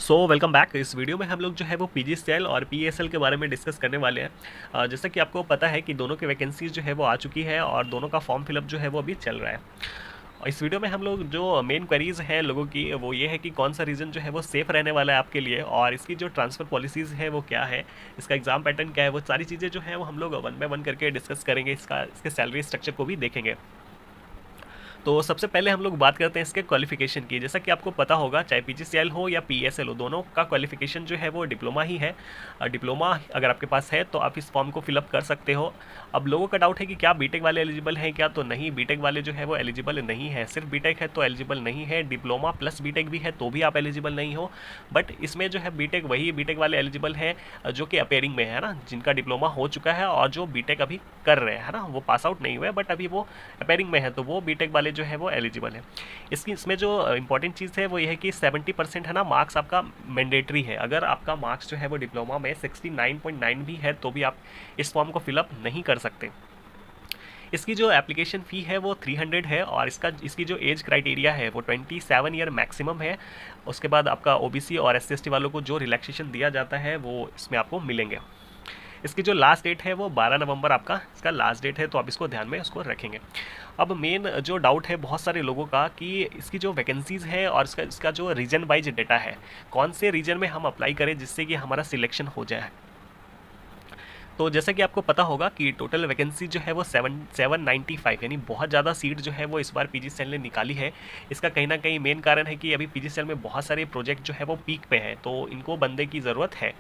Welcome back. इस video में हम लोग जो है वो पीजीसीएल और पीएसएल के बारे में डिस्कस करने वाले हैं। जैसा कि आपको पता है कि दोनों की वैकेंसीज जो है वो आ चुकी है और दोनों का फॉर्म फिलअप जो है वो अभी चल रहा है। और इस वीडियो में हम लोग जो मेन क्वेरीज हैं लोगों की वो ये है कि कौन सा रीजन जो है वो सेफ़ रहने वाला है आपके लिए, और इसकी जो ट्रांसफ़र पॉलिसीज़ है वो क्या है, इसका एग्ज़ाम पैटर्न क्या है, वो सारी चीज़ें जो है वो हम लोग वन बाय वन करके डिस्कस करेंगे। इसके सैलरी स्ट्रक्चर को भी देखेंगे। तो सबसे पहले हम लोग बात करते हैं इसके क्वालिफिकेशन की। जैसा कि आपको पता होगा, चाहे पीजीसीएल हो या पीएसएल हो, दोनों का क्वालिफिकेशन जो है वो डिप्लोमा ही है। डिप्लोमा अगर आपके पास है तो आप इस फॉर्म को फिलअप कर सकते हो। अब लोगों का डाउट है कि क्या बीटेक वाले एलिजिबल हैं क्या, तो नहीं, बीटेक वाले जो है वो एलिजिबल नहीं है। सिर्फ बीटेक है तो एलिजिबल नहीं है, डिप्लोमा प्लस बीटेक भी है तो भी आप एलिजिबल नहीं हो। बट इसमें जो है बीटेक, वही बीटेक वाले एलिजिबल हैं जो कि अपेयरिंग में है ना, जिनका डिप्लोमा हो चुका है और जो बीटेक अभी कर रहे हैं ना, वो पास आउट नहीं हुए बट अभी वो अपेयरिंग में है, तो वो बीटेक वाले जो है वो एलिजिबल है। इसमें जो इंपॉर्टेंट चीज़ है वो ये है कि 70% है ना मार्क्स आपका मैंडेटरी है। अगर आपका मार्क्स जो है वो डिप्लोमा में 69.9 भी है तो भी आप इस फॉर्म को फिलअप नहीं कर सकते। इसकी जो एप्लीकेशन फ़ी है वो 300 है, और इसकी जो एज क्राइटेरिया है वो 27 ईयर मैक्सिमम है। उसके बाद आपका ओबीसी और एससी/एसटी वालों को जो रिलैक्सेशन दिया जाता है वो इसमें आपको मिलेंगे। इसकी जो लास्ट डेट है वो 12 नवंबर आपका इसका लास्ट डेट है, तो आप इसको ध्यान में उसको रखेंगे। अब मेन जो डाउट है बहुत सारे लोगों का कि इसकी जो वैकेंसीज़ है और इसका जो रीजन वाइज डेटा है, कौन से रीजन में हम अप्लाई करें जिससे कि हमारा सिलेक्शन हो जाए। तो जैसा कि आपको पता होगा कि टोटल वैकेंसी जो है वो 795, यानी बहुत ज़्यादा सीट जो है वो इस बार पीजीसीएल ने निकाली है। इसका कहीं ना कहीं मेन कारण है कि अभी पीजीसीएल में बहुत सारे प्रोजेक्ट जो है वो पीक पे हैं, तो इनको बंदे की ज़रूरत है,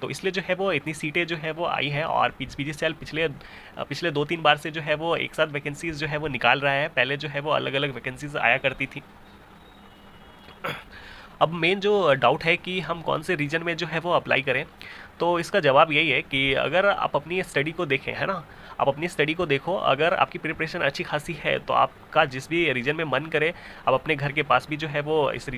तो इसलिए जो है वो इतनी सीटें जो है वो आई हैं। और पीजीसीएल पिछले 2-3 बार से जो है वो एक साथ वैकेंसीज़ जो है वो निकाल रहा है। पहले जो है वो अलग अलग वैकेंसीज़ आया करती थी। अब मेन जो डाउट है कि हम कौन से रीजन में जो है वो अप्लाई करें, तो इसका जवाब यही है कि अगर आप अपनी स्टडी को देखें, है ना, आप अपनी स्टडी को देखो, अगर आपकी प्रिपरेशन अच्छी खासी है तो आपका जिस भी रीजन में मन करे आप अपने घर के पास भी जो है वो इस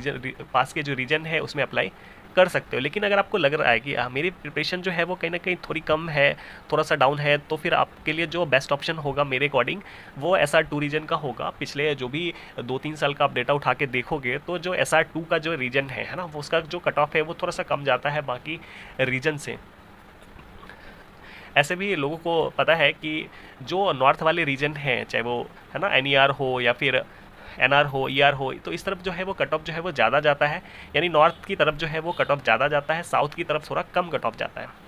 पास के जो रीजन है उसमें अप्लाई कर सकते हो। लेकिन अगर आपको लग रहा है कि मेरी प्रिपरेशन जो है वो कहीं ना कहीं थोड़ी कम है, थोड़ा सा डाउन है, तो फिर आपके लिए जो बेस्ट ऑप्शन होगा मेरे अकॉर्डिंग वो SR2 रीजन का होगा। पिछले जो भी 2-3 साल का आप डेटा उठा के देखोगे तो जो SR2 का जो रीजन है ना, वो उसका जो कट ऑफ है वो थोड़ा सा कम जाता है बाकी रीजन से। ऐसे भी लोगों को पता है कि जो नॉर्थ वाले रीजन हैं, चाहे वो है ना NER हो या फिर NR हो, ER हो, तो इस तरफ जो है वो कट ऑफ जो है वो ज़्यादा जाता है। यानी नॉर्थ की तरफ जो है वो कट ऑफ ज़्यादा जाता है, साउथ की तरफ थोड़ा कम कट ऑफ जाता है।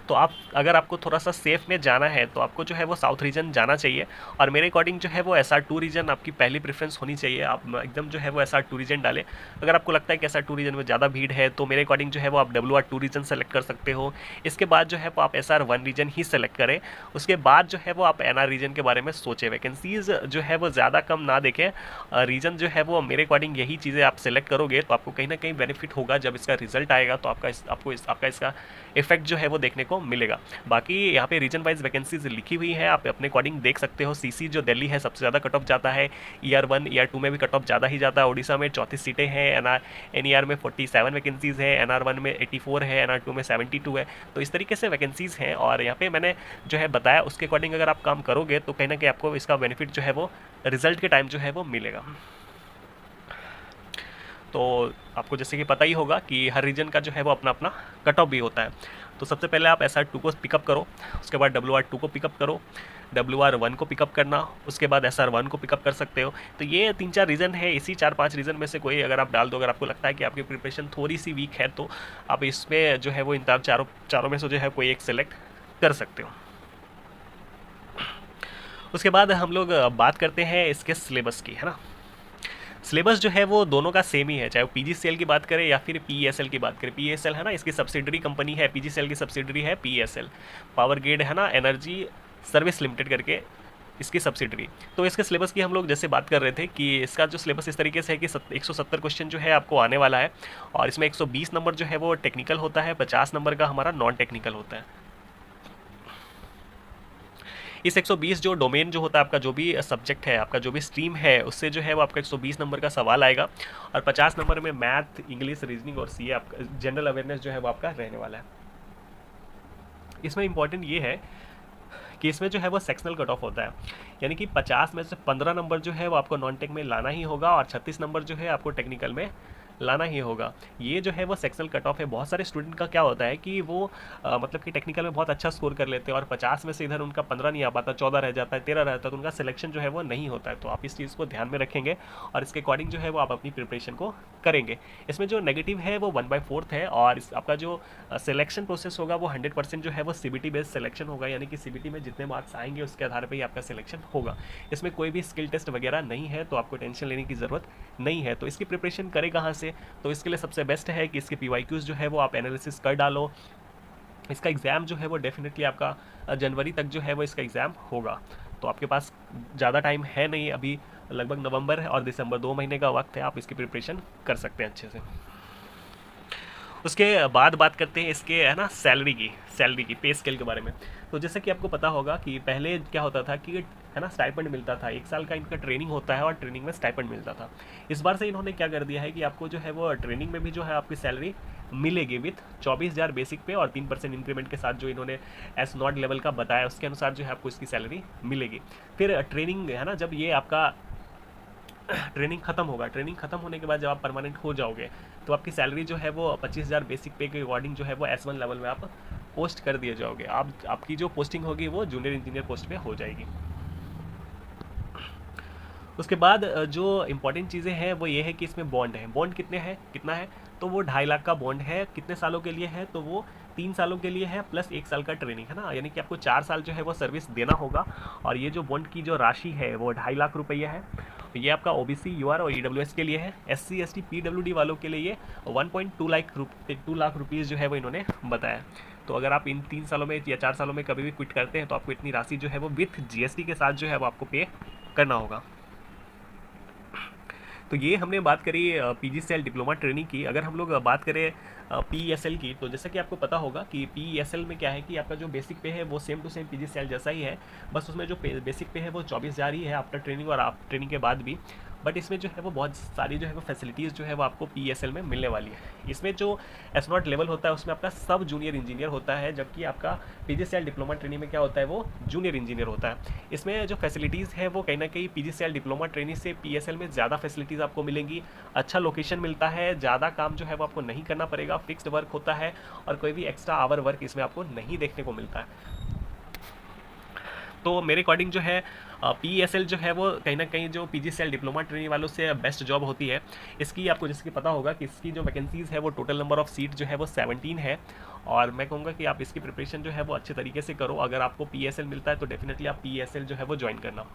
तो अगर आपको थोड़ा सा सेफ में जाना है तो आपको जो है वो साउथ रीजन जाना चाहिए, और मेरे अकॉर्डिंग जो है वो SR2 रीजन आपकी पहली प्रेफरेंस होनी चाहिए। आप एकदम जो है वो SR2 रीजन डालें। अगर आपको लगता है कि SR2 रीजन में ज़्यादा भीड़ है तो मेरे अकॉर्डिंग जो है वो आप WR2 रीजन सेलेक्ट कर सकते हो। इसके बाद जो है वो आप SR1 रीजन ही सेलेक्ट करें। उसके बाद जो है वो आप NR रीजन के बारे में सोचें। वैकेंसीज़ जो है वो ज़्यादा कम ना देखें, रीजन जो है वो मेरे अकॉर्डिंग यही चीज़ें आप सेलेक्ट करोगे तो आपको कहीं ना कहीं बेनिफिट होगा। जब इसका रिजल्ट आएगा तो आपका इसका इफेक्ट जो है वो देखने को मिलेगा। बाकी यहाँ पे रीजन वाइज वैकेंसीज लिखी हुई है, आप अपने अकॉर्डिंग देख सकते हो। सीसी जो दिल्ली है सबसे ज़्यादा कट ऑफ जाता है, ER1 ER2 में भी कट ऑफ ज़्यादा ही जाता है। उड़ीसा में 34 सीटें हैं, NER में 47 वैकेंसीज़ है, NR1 में 84 है, NR2 में 72 है। तो इस तरीके से वैकेंसीज़ हैं, और यहाँ पे मैंने जो है बताया उसके अकॉर्डिंग अगर आप काम करोगे तो कहीं ना कहीं आपको इसका बेनिफिट जो है वो रिजल्ट के टाइम जो है वो मिलेगा। तो आपको जैसे कि पता ही होगा कि हर रीजन का जो है वो अपना अपना कट ऑफ भी होता है। तो सबसे पहले आप SR2 को पिकअप करो, उसके बाद WR2 को पिकअप करो, WR1 को पिकअप करना, उसके बाद SR1 को पिकअप कर सकते हो। तो ये 3-4 रीज़न है, इसी 4-5 रीज़न में से कोई अगर आप डाल दो। अगर आपको लगता है कि आपकी प्रिपरेशन थोड़ी सी वीक है तो आप इसमें जो है वो इन चारों में से जो है कोई एक सेलेक्ट कर सकते हो। उसके बाद हम लोग बात करते हैं इसके सिलेबस की, है ना। सिलेबस जो है वो दोनों का सेम ही है, चाहे वो पीजीसीएल की बात करें या फिर पीएसएल की बात करें। पीएसएल है ना, इसकी सब्सिडरी कंपनी है, पीजीसीएल की सब्सिडरी है पीएसएल, पावर ग्रिड है ना, एनर्जी सर्विस लिमिटेड करके इसकी सब्सिडरी। तो इसके सिलेबस की हम लोग जैसे बात कर रहे थे कि इसका जो सिलेबस इस तरीके से है कि 170 क्वेश्चन जो है आपको आने वाला है, और इसमें 120 नंबर जो है वो टेक्निकल होता है, 50 नंबर का हमारा नॉन टेक्निकल होता है। इस 120 जो डोमेन जो होता है आपका, जो भी सब्जेक्ट है आपका, जो भी स्ट्रीम है, उससे जो है वो आपका 120 नंबर का सवाल आएगा, और 50 नंबर में मैथ, इंग्लिश, रीजनिंग और सीए आपका जनरल अवेयरनेस जो है वो आपका रहने वाला है। इसमें इंपॉर्टेंट ये है कि इसमें जो है वो सेक्शनल कट ऑफ होता है, यानी कि 50 में से 15 नंबर जो है वो आपको नॉन टेक में लाना ही होगा, और 36 नंबर जो है आपको टेक्निकल में लाना ही होगा। ये जो है वो सेक्शनल कट ऑफ है। बहुत सारे स्टूडेंट का क्या होता है कि वो मतलब कि टेक्निकल में बहुत अच्छा स्कोर कर लेते हैं और 50 में से इधर उनका 15 नहीं आ पाता, 14 रह जाता है, 13 रहता है, तो उनका सिलेक्शन जो है वो नहीं होता है। तो आप इस चीज़ को ध्यान में रखेंगे और इसके अकॉर्डिंग जो है वो आप अपनी प्रिपरेशन को करेंगे। इसमें जो नेगेटिव है वो 1/4 है और आपका जो सिलेक्शन प्रोसेस होगा वो 100% जो है वो सीबीटी बेस्ड सिलेक्शन होगा, यानी कि सीबीटी में जितने मार्क्स आएंगे उसके आधार पर ही आपका सिलेक्शन होगा। इसमें कोई भी स्किल टेस्ट वगैरह नहीं है, तो आपको टेंशन लेने की ज़रूरत नहीं है। तो इसकी प्रिपरेशन करें कहाँ से? तो इसके लिए सबसे बेस्ट है कि इसके PYQs जो है वो आप एनालिसिस कर डालो। इसका एग्ज़ाम जो है वो डेफिनेटली आपका जनवरी तक जो है वो इसका एग्ज़ाम होगा। तो आपके पास ज़्यादा टाइम है नहीं, अभी लगभग नवंबर और दिसंबर 2 महीने का वक्त है, आप इसकी प्रिपरेशन कर सकते हैं अच्छे से। उसके बाद बात करते हैं इसके है ना सैलरी की पे स्केल के बारे में। तो जैसे कि आपको पता होगा कि पहले क्या होता था कि है ना स्टाइपेंड मिलता था, 1 साल का इनका ट्रेनिंग होता है और ट्रेनिंग में स्टाइपेंड मिलता था। इस बार से इन्होंने क्या कर दिया है कि आपको जो है वो ट्रेनिंग में भी जो है आपकी सैलरी मिलेगी विथ 24,000 बेसिक पे और 3% इंक्रीमेंट के साथ, जो इन्होंने एस नॉट लेवल का बताया उसके अनुसार जो है आपको इसकी सैलरी मिलेगी। फिर ट्रेनिंग है ना, जब ये आपका ट्रेनिंग खत्म होगा, ट्रेनिंग खत्म होने के बाद जब आप परमानेंट हो जाओगे तो आपकी सैलरी जो है वो 25,000 बेसिक पे के अकॉर्डिंग जो है वो S1 लेवल में आप पोस्ट कर दिए जाओगे। आपकी जो पोस्टिंग होगी वो जूनियर इंजीनियर पोस्ट पे हो जाएगी। उसके बाद जो इंपॉर्टेंट चीज़ें हैं वो ये है कि इसमें बॉन्ड है। बॉन्ड कितना है? तो वो 2.5 लाख का बॉन्ड है। कितने सालों के लिए है? तो वो 3 सालों के लिए है प्लस 1 साल का ट्रेनिंग, है ना, यानी कि आपको 4 साल जो है वो सर्विस देना होगा। और ये जो बॉन्ड की जो राशि है वो 2.5 लाख रुपया है। ये आपका OBC, UR और EWS के लिए है। SC ST PWD वालों के लिए ये 1.2 लाख रुपीज़ जो है वो इन्होंने बताया। तो अगर आप इन 3 सालों में या 4 सालों में कभी भी क्विट करते हैं तो आपको इतनी राशि जो है वो विथ GST के साथ जो है वो आपको पे करना होगा। तो ये हमने बात करी PGCL डिप्लोमा ट्रेनिंग की। अगर हम लोग बात करें PESL की, तो जैसा कि आपको पता होगा कि PESL में क्या है कि आपका जो बेसिक पे है वो सेम टू सेम PGCL जैसा ही है, बस उसमें जो बेसिक पे है वो 24,000 ही है आफ्टर ट्रेनिंग और आप ट्रेनिंग के बाद भी। बट इसमें जो है वो बहुत सारी जो है वो फैसिलिटीज़ जो है वो आपको PESL में मिलने वाली है। इसमें जो एस नॉट लेवल होता है उसमें आपका सब जूनियर इंजीनियर होता है, जबकि आपका PGCL डिप्लोमा ट्रेनिंग में क्या होता है वो जूनियर इंजीनियर होता है। इसमें जो फैसिलिटीज़ है वो कहीं ना कहीं PGCL डिप्लोमा ट्रेनिंग से PSL में ज़्यादा फैसिलिटीज़ आपको मिलेंगी। अच्छा लोकेशन मिलता है, ज़्यादा काम जो है वो आपको नहीं करना पड़ेगा, फिक्स्ड वर्क होता है और कोई भी एक्स्ट्रा आवर वर्क इसमें आपको नहीं देखने को मिलता है। तो मेरे अकॉर्डिंग जो है PESL जो है वो कहीं ना कहीं जो PGCL डिप्लोमा ट्रेनिंग वालों से बेस्ट जॉब होती है। इसकी आपको जैसे कि पता होगा कि इसकी जो वैकेंसीज़ है वो टोटल नंबर ऑफ सीट जो है वो 17 है। और मैं कहूँगा कि आप इसकी प्रिपरेशन जो है वो अच्छे तरीके से करो। अगर आपको PESL मिलता है तो डेफिनेटली आप PESL जो है वो ज्वाइन करना।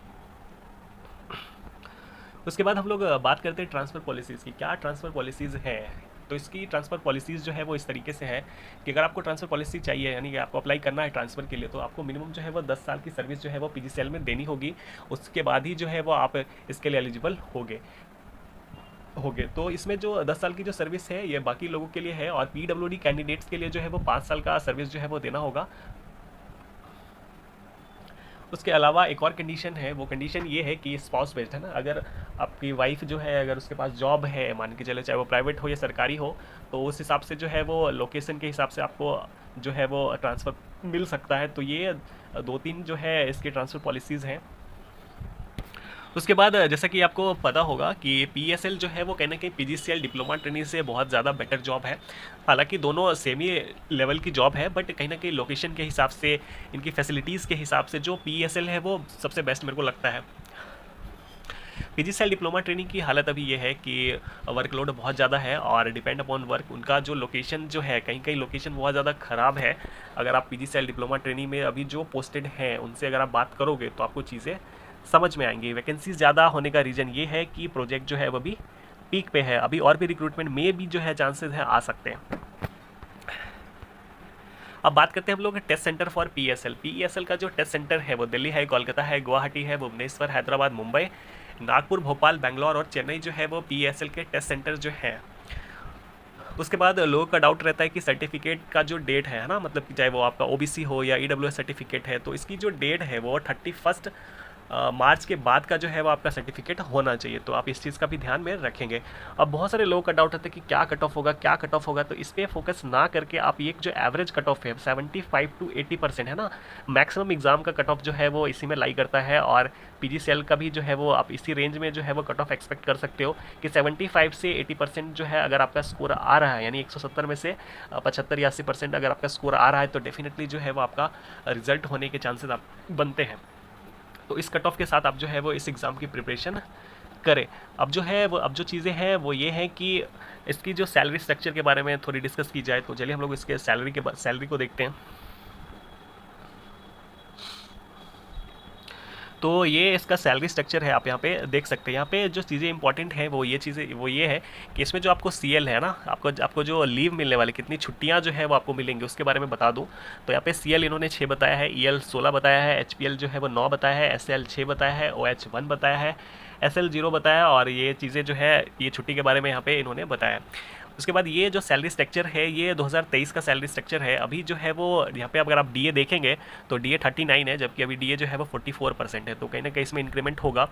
उसके बाद हम लोग बात करते हैं ट्रांसफ़र पॉलिसीज़ की। क्या ट्रांसफ़र पॉलिसीज़ है? तो इसकी ट्रांसफ़र पॉलिसीज़ जो है वो इस तरीके से है कि अगर आपको ट्रांसफ़र पॉलिसी चाहिए, यानी कि आपको अप्लाई करना है ट्रांसफ़र के लिए, तो आपको मिनिमम जो है वो 10 साल की सर्विस जो है वो PGCL में देनी होगी। उसके बाद ही जो है वो आप इसके लिए एलिजिबल होगे। तो इसमें जो 10 साल की जो सर्विस है ये बाकी लोगों के लिए है और PWD कैंडिडेट्स के लिए जो है वो 5 साल का सर्विस जो है वो देना होगा। उसके अलावा एक और कंडीशन है, वो कंडीशन ये है कि स्पाउस बेस्ड है ना। अगर आपकी वाइफ जो है अगर उसके पास जॉब है, मान के चले चाहे वो प्राइवेट हो या सरकारी हो, तो उस हिसाब से जो है वो लोकेशन के हिसाब से आपको जो है वो ट्रांसफ़र मिल सकता है। तो ये 2-3 जो है इसकी ट्रांसफ़र पॉलिसीज़ हैं। उसके बाद जैसा कि आपको पता होगा कि PESL जो है वो कहीं ना कहीं PGCL डिप्लोमा ट्रेनिंग से बहुत ज़्यादा बेटर जॉब है। हालांकि दोनों सेम ही लेवल की जॉब है, बट कहीं ना कहीं लोकेशन के हिसाब से, इनकी फैसिलिटीज़ के हिसाब से जो PESL है वो सबसे बेस्ट मेरे को लगता है। PGCL डिप्लोमा ट्रेनिंग की हालत अभी ये है कि वर्कलोड बहुत ज़्यादा है और डिपेंड अपॉन वर्क उनका जो लोकेशन जो है, कहीं लोकेशन बहुत ज़्यादा ख़राब है। अगर आप PGCL डिप्लोमा ट्रेनिंग में अभी जो पोस्टेड हैं उनसे अगर आप बात करोगे तो आपको चीज़ें समझ में आएंगी। वैकेंसीज ज़्यादा होने का रीज़न ये है कि प्रोजेक्ट जो है वो भी पीक पे है, अभी और भी रिक्रूटमेंट में भी जो है चांसेस हैं आ सकते हैं। अब बात करते हैं हम लोग टेस्ट सेंटर फॉर PESL का जो टेस्ट सेंटर है वो दिल्ली है, कोलकाता है, गुवाहाटी है, भुवनेश्वर, हैदराबाद, मुंबई, नागपुर, भोपाल, बेंगलोर और चेन्नई जो है वो PESL के टेस्ट सेंटर जो है। उसके बाद लोगों का डाउट रहता है कि सर्टिफिकेट का जो डेट है ना, मतलब कि चाहे वो आपका OBC हो या EWS सर्टिफिकेट है, तो इसकी जो डेट है वो 31 मार्च के बाद का जो है वो आपका सर्टिफिकेट होना चाहिए, तो आप इस चीज़ का भी ध्यान में रखेंगे। अब बहुत सारे लोगों का डाउट होता है कि क्या कट ऑफ होगा, क्या कट ऑफ होगा, तो इस पर फोकस ना करके आप एक जो एवरेज कट ऑफ है 75 to 80% है ना, मैक्सिमम एग्जाम का कट ऑफ जो है वो इसी में लाई करता है, और PGCL का भी जो है वो आप इसी रेंज में जो है वो कट ऑफ एक्सपेक्ट कर सकते हो कि 75 से 80% जो है अगर आपका स्कोर आ रहा है, यानी 170 में से 75 या 80% अगर आपका स्कोर आ रहा है, तो डेफिनेटली जो है वो आपका रिजल्ट होने के चांसेस आप बनते हैं। तो इस कट ऑफ के साथ आप जो है वो इस एग्ज़ाम की प्रिपरेशन करें। अब जो है वो अब जो चीज़ें हैं वो ये हैं कि इसकी जो सैलरी स्ट्रक्चर के बारे में थोड़ी डिस्कस की जाए, तो चलिए हम लोग इसके सैलरी को देखते हैं। तो ये इसका सैलरी स्ट्रक्चर है, आप यहाँ पे देख सकते हैं। यहाँ पे जो चीज़ें इंपॉर्टेंट हैं वो ये है कि इसमें जो आपको CL है ना, आपको जो लीव मिलने वाली कितनी छुट्टियाँ जो है वो आपको मिलेंगी उसके बारे में बता दूँ। तो यहाँ पे CL इन्होंने 6 बताया है, EL 16 बताया है, HPL जो है वो 9 बताया है, SL 6 बताया है, OH 1 बताया है, SL 0 बताया, और ये चीज़ें जो है ये छुट्टी के बारे में यहाँ पे इन्होंने बताया। उसके बाद ये जो सैलरी स्ट्रक्चर है ये 2023 का सैलरी स्ट्रक्चर है। अभी जो है वो यहाँ पे अगर आप DA देखेंगे तो DA 39 है, जबकि अभी DA जो है वो 44% है, तो कहीं ना कहीं इसमें इंक्रीमेंट होगा।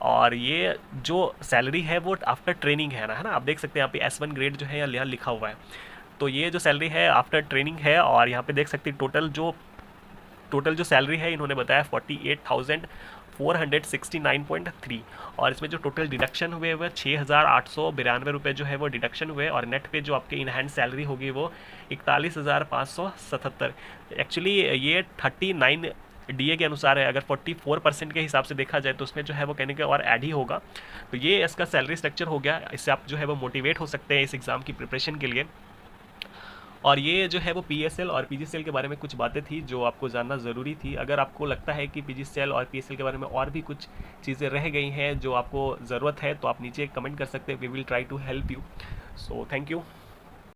और ये जो सैलरी है वो आफ्टर ट्रेनिंग है ना, आप देख सकते हैं यहाँ पे S1 ग्रेड जो है यहाँ लिखा हुआ है। तो ये जो सैलरी है आफ्टर ट्रेनिंग है, और यहाँ पे देख सकते हैं टोटल जो सैलरी है इन्होंने बताया 48,469.3, और इसमें जो टोटल डिडक्शन हुए वह 6,892 रुपये जो है वो डिडक्शन हुए, और नेट पे जो आपके इन हैंड सैलरी होगी वो 41,577। एक्चुअली ये 39 DA के अनुसार है, अगर 44% के हिसाब से देखा जाए तो उसमें जो है वो कहने के और ऐड ही होगा। तो ये इसका सैलरी स्ट्रक्चर हो गया, इससे आप जो है वो मोटिवेट हो सकते हैं इस एग्ज़ाम की प्रिपरेशन के लिए। और ये जो है वो PSL और PGCL के बारे में कुछ बातें थी जो आपको जानना ज़रूरी थी। अगर आपको लगता है कि PGCL और PSL के बारे में और भी कुछ चीज़ें रह गई हैं जो आपको ज़रूरत है, तो आप नीचे कमेंट कर सकते हैं, we will try to help you. So thank you.